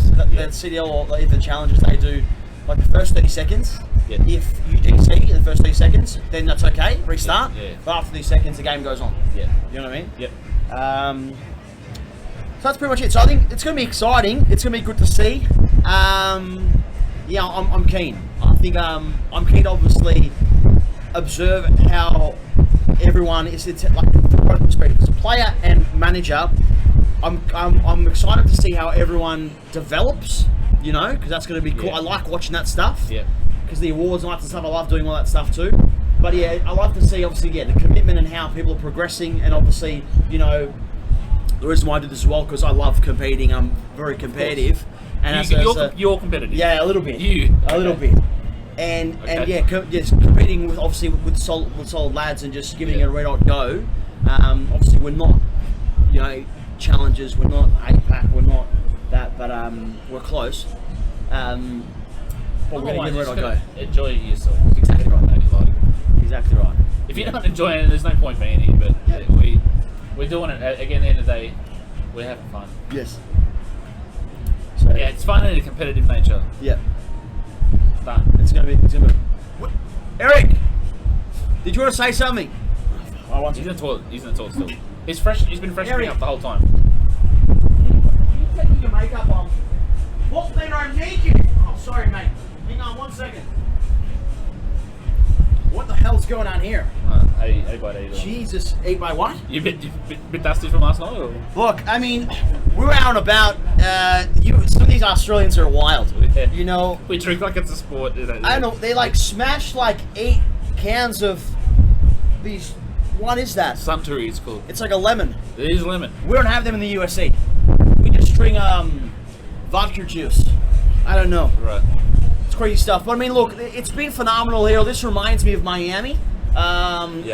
CDL or like, the challenges they do like the first 30 seconds. Yeah. If you DC in the first 30 seconds, then that's okay. Restart. Yeah. But after these seconds, the game goes on. Yeah. You know what I mean? Yep. So that's pretty much it. So I think it's going to be exciting. It's going to be good to see. Yeah, I'm keen. I think I'm keen to obviously observe how everyone is. It's like from both perspectives, as a player and manager. I'm excited to see how everyone develops. You know, because that's going to be cool. Yeah. I like watching that stuff. Yeah. Because the awards and all that stuff, I love doing all that stuff too. But yeah, I love to see obviously the commitment and how people are progressing, and obviously the reason why I do this as well because I love competing. I'm very competitive, and you're competitive. Yeah, a little bit. A little bit, and competing with obviously with solid lads and just giving it a red hot go. Obviously we're not challenges. We're not APAC. We're not that, but we're close. But we're going to give it a red hot go. Enjoy yourself. Exactly right, mate. Exactly right. If you're not enjoying it, there's no point being here. But we're doing it again. At the end of the day, we're having fun. Yes. So, Yeah, it's fun in a competitive nature. Yeah. Fun. It's gonna be. What? Erik, did you want to say something? I want He's to. in the toilet. He's in the toilet still. He's fresh. He's been freshening Erik. up the whole time. You taking your makeup off? What, man? I'm naked. Oh, sorry, mate. Hang on 1 second. What the hell's going on here? Hey, buddy. Jesus, ate by what? You bit dusty from last night, or? Look, I mean, we were out and about. Some of these Australians are wild. Yeah. You know, We drink like it's a sport. I don't know. They like smashed like 8 cans of these. What is that? Suntory, it's called. It's like a lemon. It is lemon. We don't have them in the USA. We just drink vodka juice. I don't know. Right. It's crazy stuff. But I mean, look, it's been phenomenal here. This reminds me of Miami,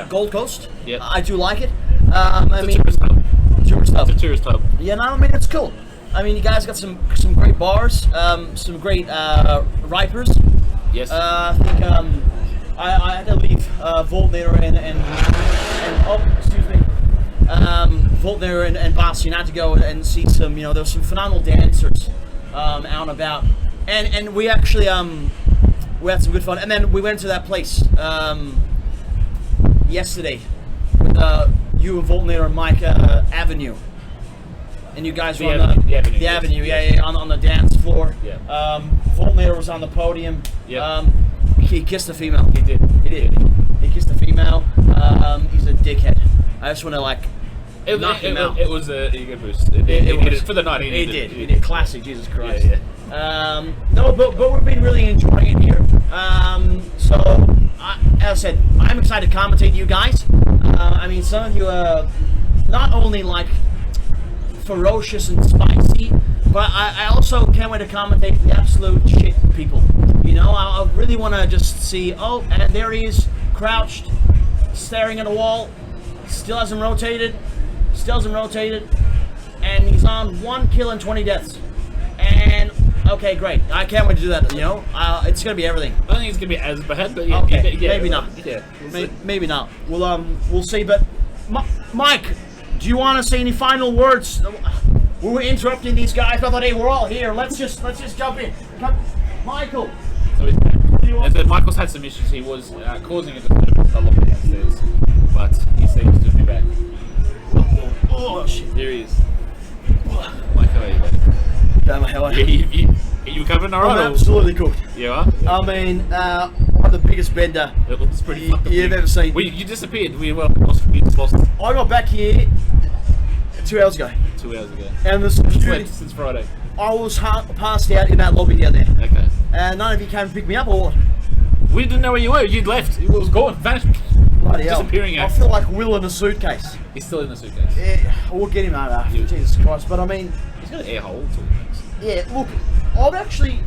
Gold Coast. Yep. I do like it. Tourist hub. Tourist stuff. It's a tourist hub. Yeah, no, I mean it's cool. I mean, you guys got some great bars, some great ripers. Yes. I think I had to leave Voltner and Voltner and Bossy, and I had to go and see some. There were some phenomenal dancers out and about, and we actually we had some good fun. And then we went to that place yesterday with you and Voltner and Mike Avenue. And you guys were on the Avenue. The Avenue, yeah, on the dance floor. Yeah. Voltner was on the podium. Yeah. He kissed a female. He did. He kissed a female. He's a dickhead. I just want to knock him out. It was an ego boost. It was. For the night, He did. Classic, Jesus Christ. Yeah. No, but we've been really enjoying it here. So, as I said, I'm excited to commentate you guys. I mean, some of you are not only like ferocious and spicy, but I also can't wait to commentate the absolute shit people. I really want to just see, and there he is, crouched, staring at a wall, still hasn't rotated, and he's on 1 kill and 20 deaths. And, okay, great. I can't wait to do that, it's going to be everything. I don't think it's gonna be as bad, but yeah. Okay, yeah, maybe not. Yeah. Maybe not. We'll see. But Mike, do you want to say any final words? We were interrupting these guys. I thought, hey, we're all here. Let's just jump in. Come, Michael. So and then Michael's had some issues. He was causing a disturbance a lot downstairs, but he seems to be back. Oh shit. Here he is. Mike, how are you, buddy? Damn, how are you? You recovering alright? I'm absolutely cooked. You are? I mean, I'm the biggest bender It looks pretty fucking you've big. ever seen. You disappeared. We just lost I got back here 2 hours ago, 2 hours ago. and the Since security, since Friday. I was passed out in that lobby down there. Okay. And none of you came to pick me up or what? We didn't know where you were. You'd left. It was gone. Vanished. Bloody hell. Disappearing I act. feel like Will in a suitcase. He's still in the suitcase. Yeah, we'll get him out after. You- Jesus Christ. But I mean, He's got an air hole. It's all nice. yeah, look,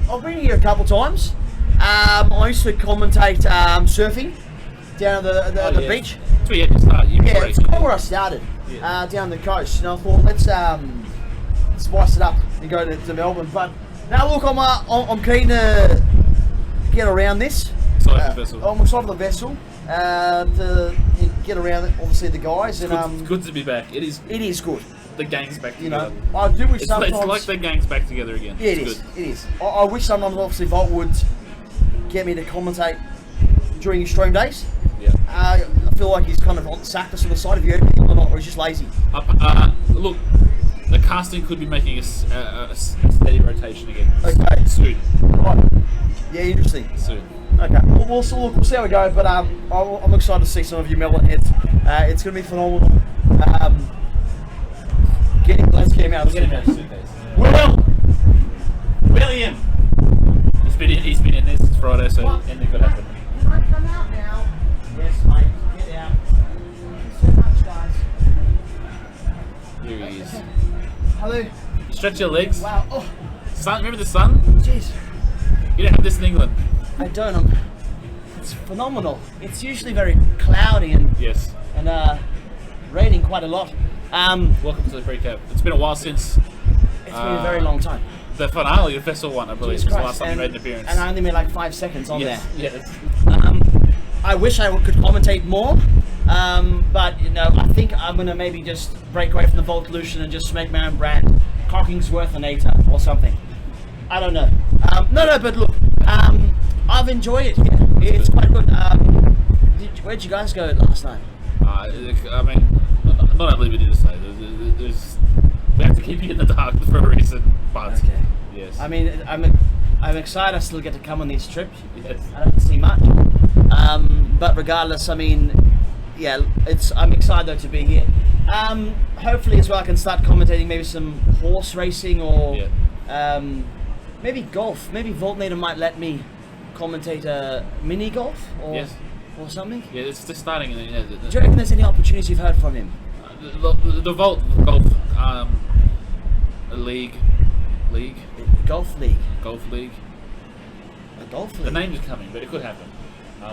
I've been here a couple of times. I used to commentate surfing down at the Yeah. beach. That's where you had to start. You Yeah, break. it's kind of where I started, Yeah. down the coast. And I thought, let's spice it up and go to Melbourne. But now, look, I'm keen to get around this. Excited for the Vesl. I'm excited for the Vesl to get around, obviously, the guys. And It's good to be back. It is. it is good. The gang's back You together. know, I do wish It's sometimes. like the gang's back together again. Yeah, it It's is. good. It is. I wish sometimes, obviously, Volt would get me to commentate during his stream days. Yeah. I feel like he's kind of on sacked us on the side of you or not, or he's just lazy. Look, the casting could be making a steady rotation again. Okay. Soon. Right. Yeah, interesting. Soon. Okay. We'll see how we go, but I'm excited to see some of you Melbourne heads. It's going to be phenomenal. Let's get him out. Get him out of the suitcase. William! He's been in there since Friday, so anything could happen. You might come out now. Yes, mate. Get out. Thanks so much, guys. Here he is. Hello. Stretch your legs. Wow. Oh, Sun. Remember the sun? jeez. You don't have this in England. I don't. It's phenomenal. It's usually very cloudy and Yes. raining quite a lot. Welcome to the Precap. It's been a while since It's been a very long time. the finale of Vesl one, I believe. Jesus Was the Christ. last time you made an appearance. And I only made like 5 seconds on yes. there. Yes. I wish I could commentate more, but you know, I think I'm gonna maybe just break away from the Voltolution and just make my own brand, Cockingsworthinator or something. I don't know. No, but look, I've enjoyed it here. It's quite good. Where'd you guys go last night? I mean, not at liberty to say. We have to keep you in the dark for a reason, but Okay. yes. I mean, I'm excited I still get to come on these trips. Yes. I don't see much. But regardless, I mean, yeah, I'm excited though to be here. Hopefully as well I can start commentating maybe some horse racing or maybe golf. Maybe Voltnator might let me commentate mini golf or Yes. or something. Yeah, it's just starting. Do you reckon there's any opportunities you've heard from him? The Volt Golf League, Golf league. Golf League. A golf league. The name is coming, but it could happen.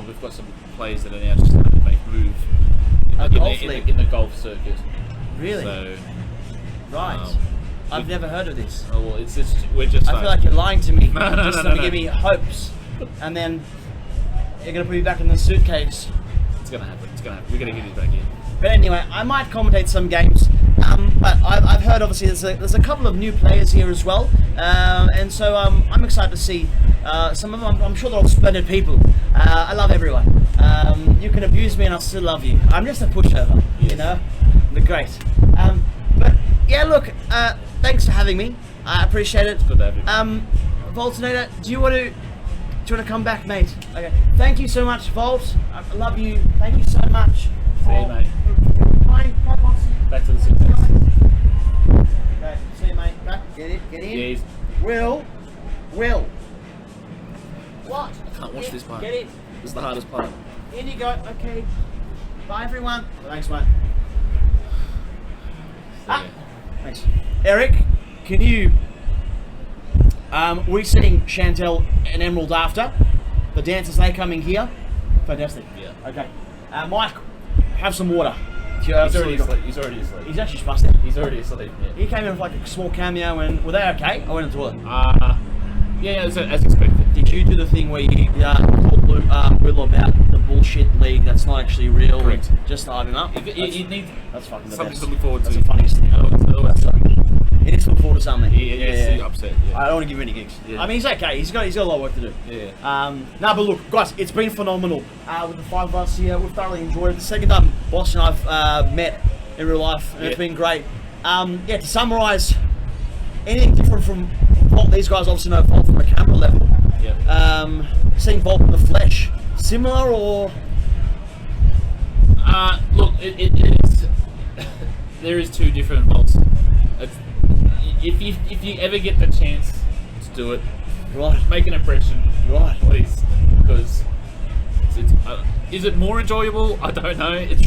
We've got some players that are now just starting to make move in the golf circuit. Really? So, Right. I've never heard of this. oh well, we're just. I feel like you're lying to me. No, just to give me hopes, and then you're gonna put me back in the suitcase. It's gonna happen. It's gonna happen. We're gonna get it back in. But anyway, I might commentate some games. But I've heard obviously there's a couple of new players here as well, and so I'm excited to see some of them. I'm sure they're all splendid people. I love everyone. You can abuse me and I'll still love you. I'm just a pushover, you Yes. know. They're great. But yeah, look. Thanks for having me. I appreciate it. Good to have you. Voltinator, do you want to come back, mate? Okay. Thank you so much, Volt. I love you. Thank you so much. See you, mate. Bye, Bossy. Back to the suitcase. Okay, see you, mate. Back. Get in. Yeah, Will. What? I can't watch this part. Get in. This is the hardest part. In you go. Okay. Bye, everyone. Thanks, mate. So, Thanks. Eric, can you... we're seeing Chantel and Emerald after. The dancers, they coming here. Fantastic. Yeah. Okay. Mike, have some water. He's already asleep. He's already asleep. He's actually spastic. He's already asleep. Yeah. He came in with like a small cameo and were they okay? I went into the toilet. Yeah, as expected. Did you do the thing where you called Will about the bullshit league that's not actually real? Correct. Just to hype him up? You need That's fucking the something best. to look forward That's to. the funniest thing. He needs to look forward to something. He's upset. Yeah. I don't want to give him any gigs. Yeah. I mean, he's okay. He's got a lot of work to do. Yeah. No, but look, guys, it's been phenomenal with the 5 of us here. We've thoroughly enjoyed it. The second time Boss and I've met in real life, and Yeah. it's been great. Yeah, to summarise, anything different from Volt? These guys obviously know Volt from a camera level. Yeah. Seeing Volt in the flesh, similar or? Look, it is. There is two different vaults. If you ever get the chance to do it, Right. make an impression, Right. please, because is it more enjoyable? I don't know. It's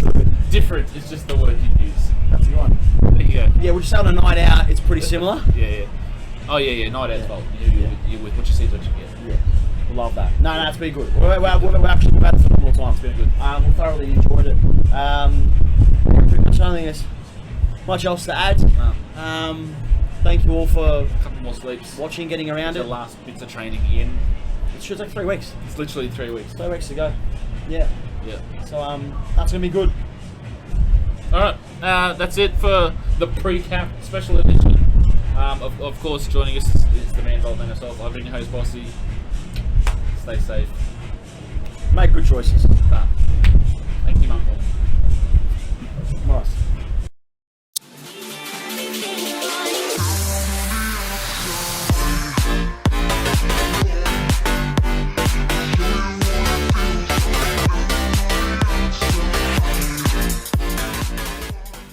different. It's just the word you use. That's the one. Yeah. Yeah, we're just having a night out. It's pretty similar. Yeah. Oh yeah. Night out's vault. You're with what you see is what you get. Yeah, we love that. No, it's been good. We're actually we've had a phenomenal time. It's been good. We thoroughly enjoyed it. Pretty much, I don't think there's much else to add. No. Thank you all for A couple more sleeps. watching, getting around The it. last bits of training in. It's like 3 weeks. It's literally 3 weeks. 3 weeks to go. Yeah. Yeah. So that's gonna be good. All right, that's it for the Precap special edition. Of course, joining us is the man, Bolt, and myself. I've been your host, Bossy. Stay safe. Make good choices. Thank you, Mum. Nice.